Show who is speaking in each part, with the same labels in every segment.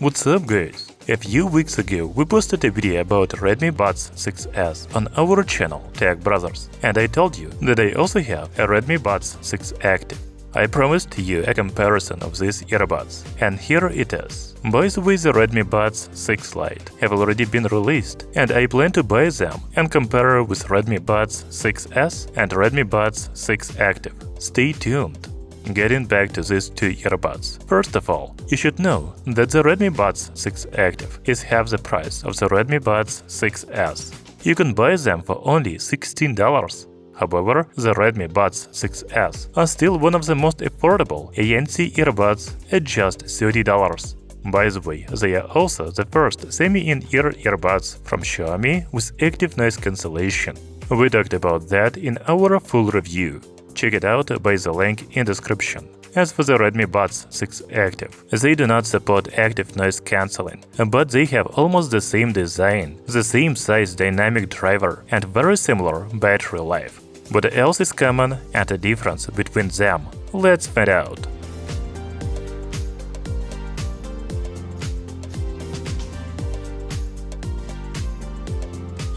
Speaker 1: What's up guys? A few weeks ago we posted a video about Redmi Buds 6S on our channel Tech Brothers, and I told you that I also have a Redmi Buds 6 Active. I promised you a comparison of these earbuds, and here it is. By the way, the Redmi Buds 6 Lite have already been released, and I plan to buy them and compare with Redmi Buds 6S and Redmi Buds 6 Active. Stay tuned! Getting back to these two earbuds. First of all, you should know that the Redmi Buds 6 Active is half the price of the Redmi Buds 6S. You can buy them for only $16. However, the Redmi Buds 6S are still one of the most affordable ANC earbuds at just $30. By the way, they are also the first semi-in-ear earbuds from Xiaomi with active noise cancellation. We talked about that in our full review. Check it out by the link in description. As for the Redmi Buds 6 Active, they do not support active noise cancelling, but they have almost the same design, the same size dynamic driver, and very similar battery life. What else is common and a difference between them? Let's find out.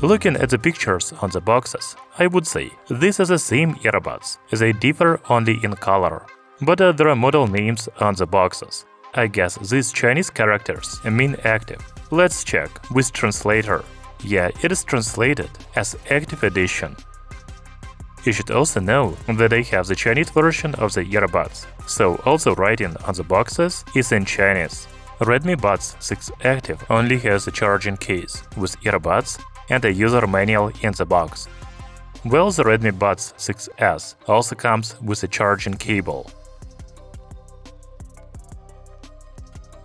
Speaker 1: Looking at the pictures on the boxes, I would say these are the same earbuds, they differ only in color. But there are model names on the boxes. I guess these Chinese characters mean active. Let's check with translator. Yeah, it is translated as Active Edition. You should also know that they have the Chinese version of the earbuds, so also writing on the boxes is in Chinese. Redmi Buds 6 Active only has a charging case with earbuds and a user manual in the box. Well, the Redmi Buds 6S also comes with a charging cable.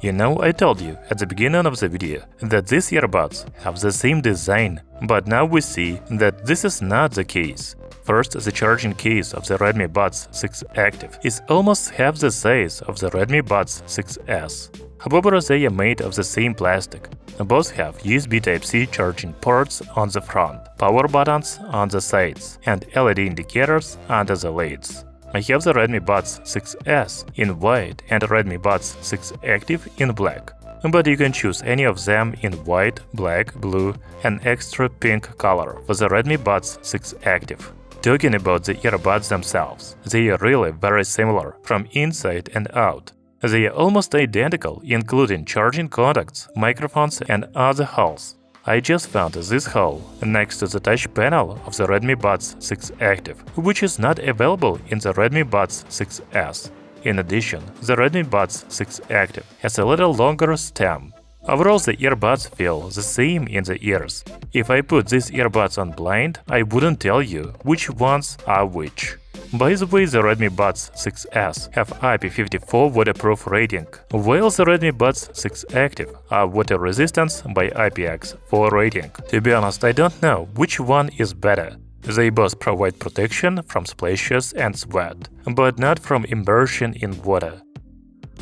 Speaker 1: You know, I told you at the beginning of the video that these earbuds have the same design, but now we see that this is not the case. First, the charging case of the Redmi Buds 6 Active is almost half the size of the Redmi Buds 6S. However, they are made of the same plastic. Both have USB Type-C charging ports on the front, power buttons on the sides, and LED indicators under the lids. I have the Redmi Buds 6S in white and Redmi Buds 6 Active in black, but you can choose any of them in white, black, blue, and extra pink color for the Redmi Buds 6 Active. Talking about the earbuds themselves, they are really very similar from inside and out. They are almost identical, including charging contacts, microphones, and other holes. I just found this hole next to the touch panel of the Redmi Buds 6 Active, which is not available in the Redmi Buds 6S. In addition, the Redmi Buds 6 Active has a little longer stem. Overall, the earbuds feel the same in the ears. If I put these earbuds on blind, I wouldn't tell you which ones are which. By the way, the Redmi Buds 6S have IP54 waterproof rating, while the Redmi Buds 6 Active are water resistant by IPX4 rating. To be honest, I don't know which one is better. They both provide protection from splashes and sweat, but not from immersion in water.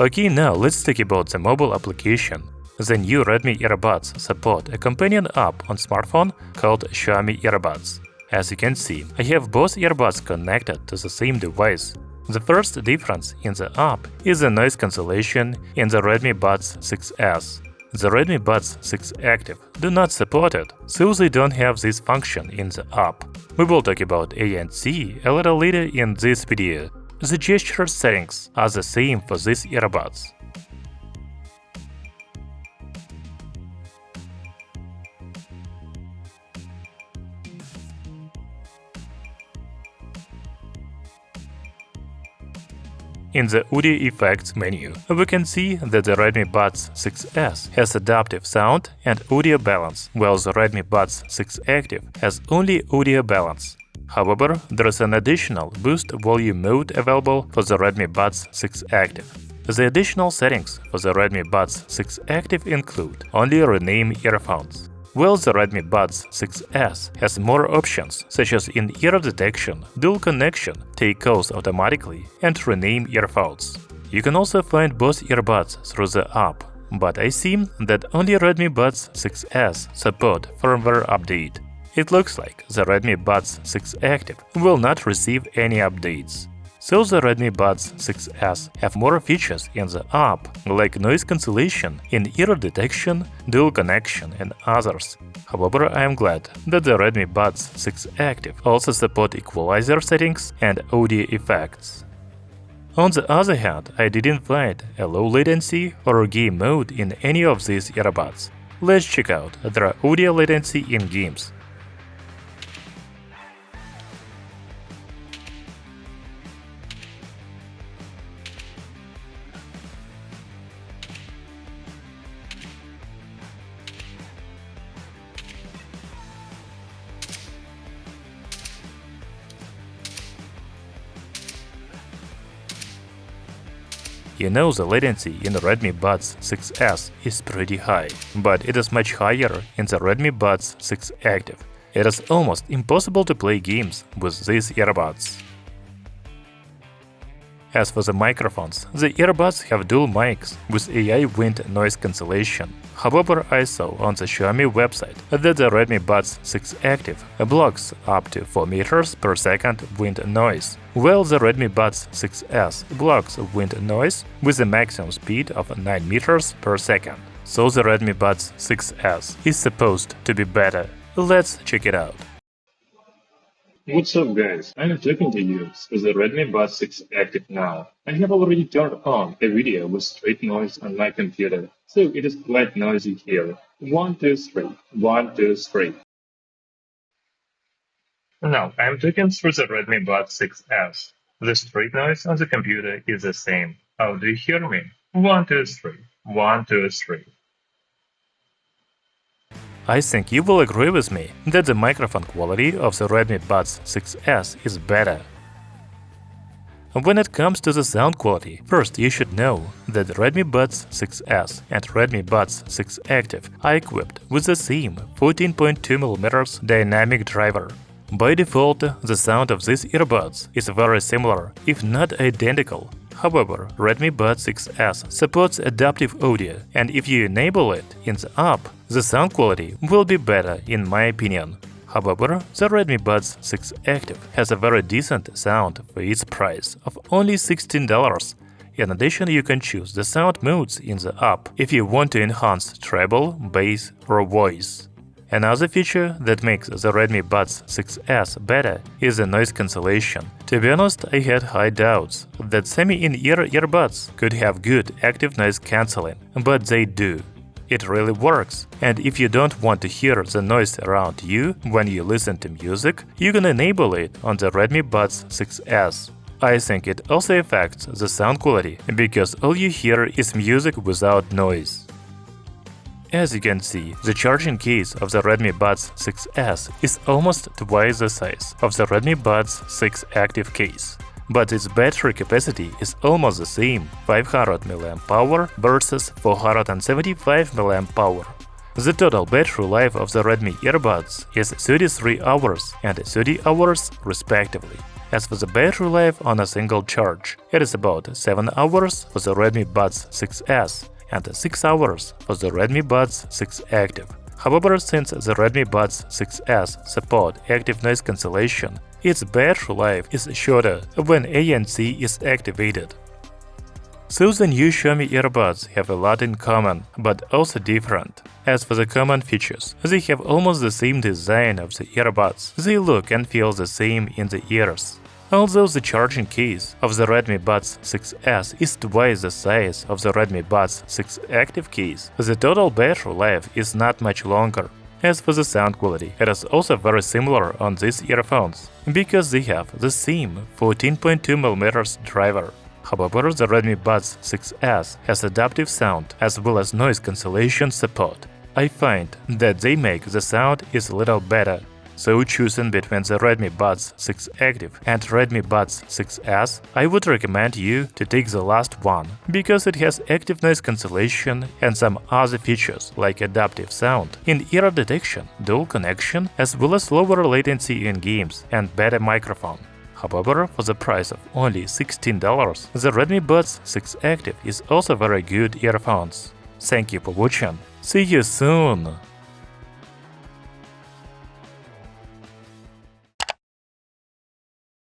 Speaker 1: Okay, now let's talk about the mobile application. The new Redmi earbuds support a companion app on smartphone called Xiaomi Earbuds. As you can see, I have both earbuds connected to the same device. The first difference in the app is the noise cancellation in the Redmi Buds 6S. The Redmi Buds 6 Active do not support it, so they don't have this function in the app. We will talk about ANC a little later in this video. The gesture settings are the same for these earbuds. In the audio effects menu, we can see that the Redmi Buds 6S has adaptive sound and audio balance, while the Redmi Buds 6 Active has only audio balance. However, there is an additional boost volume mode available for the Redmi Buds 6 Active. The additional settings for the Redmi Buds 6 Active include only rename earphones, while the Redmi Buds 6S has more options such as in-ear detection, dual connection, take calls automatically, and rename earphones. You can also find both earbuds through the app, but I see that only Redmi Buds 6S support firmware update. It looks like the Redmi Buds 6 Active will not receive any updates. So the Redmi Buds 6S have more features in the app, like noise cancellation, in-ear detection, dual connection, and others. However, I am glad that the Redmi Buds 6 Active also support equalizer settings and audio effects. On the other hand, I didn't find a low latency or game mode in any of these earbuds. Let's check out their audio latency in games. You know the latency in the Redmi Buds 6S is pretty high, but it is much higher in the Redmi Buds 6 Active. It is almost impossible to play games with these earbuds. As for the microphones, the earbuds have dual mics with AI wind noise cancellation. However, I saw on the Xiaomi website that the Redmi Buds 6 Active blocks up to 4 meters per second wind noise, while the Redmi Buds 6S blocks wind noise with a maximum speed of 9 meters per second. So the Redmi Buds 6S is supposed to be better. Let's check it out.
Speaker 2: What's up guys, I'm talking to you with the Redmi Buds 6 Active now. I have already turned on a video with straight noise on my computer, so it is quite noisy here. 1, 2, 3, 1, 2, 3. Now I'm talking through the Redmi Buds 6S. The straight noise on the computer is the same. How do you hear me? 1, 2, 3, 1, 2, 3.
Speaker 1: I think you will agree with me that the microphone quality of the Redmi Buds 6S is better. When it comes to the sound quality, first you should know that the Redmi Buds 6S and Redmi Buds 6 Active are equipped with the same 14.2mm dynamic driver. By default, the sound of these earbuds is very similar, if not identical. However, Redmi Buds 6S supports adaptive audio, and if you enable it in the app, the sound quality will be better in my opinion. However, the Redmi Buds 6 Active has a very decent sound for its price of only $16. In addition, you can choose the sound modes in the app if you want to enhance treble, bass, or voice. Another feature that makes the Redmi Buds 6S better is the noise cancellation. To be honest, I had high doubts that semi-in-ear earbuds could have good active noise cancelling, but they do. It really works, and if you don't want to hear the noise around you when you listen to music, you can enable it on the Redmi Buds 6S. I think it also affects the sound quality because all you hear is music without noise. As you can see, the charging case of the Redmi Buds 6S is almost twice the size of the Redmi Buds 6 Active case. But its battery capacity is almost the same, 500 mAh versus 475 mAh. The total battery life of the Redmi earbuds is 33 hours and 30 hours respectively. As for the battery life on a single charge, it is about 7 hours for the Redmi Buds 6S and 6 hours for the Redmi Buds 6 Active. However, since the Redmi Buds 6S support active noise cancellation, its battery life is shorter when ANC is activated. So the new Xiaomi earbuds have a lot in common, but also different. As for the common features, they have almost the same design of the earbuds. They look and feel the same in the ears. Although the charging case of the Redmi Buds 6S is twice the size of the Redmi Buds 6 Active case, the total battery life is not much longer. As for the sound quality, it is also very similar on these earphones, because they have the same 14.2mm driver. However, the Redmi Buds 6S has adaptive sound as well as noise cancellation support. I find that they make the sound is a little better. So choosing between the Redmi Buds 6 Active and Redmi Buds 6S, I would recommend you to take the last one, because it has active noise cancellation and some other features like adaptive sound, in-ear detection, dual connection, as well as lower latency in games and better microphone. However, for the price of only $16, the Redmi Buds 6 Active is also very good earphones. Thank you for watching. See you soon!